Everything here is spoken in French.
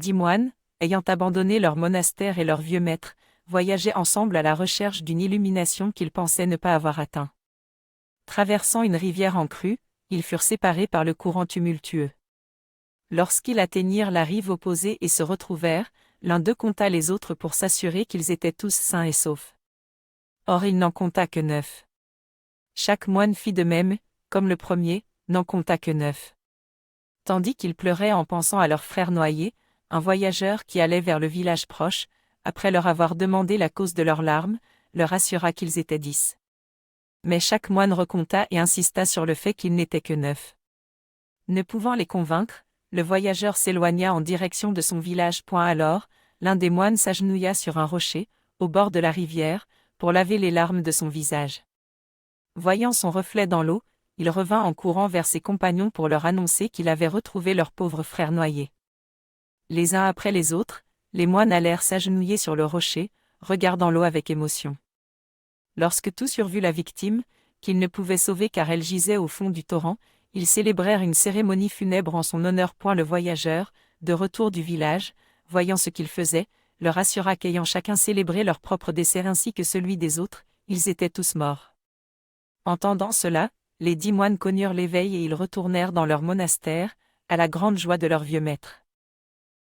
10 moines, ayant abandonné leur monastère et leur vieux maître, voyageaient ensemble à la recherche d'une illumination qu'ils pensaient ne pas avoir atteint. Traversant une rivière en crue, ils furent séparés par le courant tumultueux. Lorsqu'ils atteignirent la rive opposée et se retrouvèrent, l'un d'eux compta les autres pour s'assurer qu'ils étaient tous sains et saufs. Or il n'en compta que 9. Chaque moine fit de même, comme le premier, n'en compta que 9. Tandis qu'ils pleuraient en pensant à leurs frères noyés, un voyageur qui allait vers le village proche, après leur avoir demandé la cause de leurs larmes, leur assura qu'ils étaient 10. Mais chaque moine recompta et insista sur le fait qu'ils n'étaient que 9. Ne pouvant les convaincre, le voyageur s'éloigna en direction de son village. Alors, l'un des moines s'agenouilla sur un rocher, au bord de la rivière, pour laver les larmes de son visage. Voyant son reflet dans l'eau, il revint en courant vers ses compagnons pour leur annoncer qu'il avait retrouvé leur pauvre frère noyé. Les uns après les autres, les moines allèrent s'agenouiller sur le rocher, regardant l'eau avec émotion. Lorsque tous eurent vu la victime, qu'ils ne pouvaient sauver car elle gisait au fond du torrent, ils célébrèrent une cérémonie funèbre en son honneur. Le voyageur, de retour du village, voyant ce qu'ils faisaient, leur assura qu'ayant chacun célébré leur propre décès ainsi que celui des autres, ils étaient tous morts. Entendant cela, les 10 moines connurent l'éveil et ils retournèrent dans leur monastère, à la grande joie de leur vieux maître.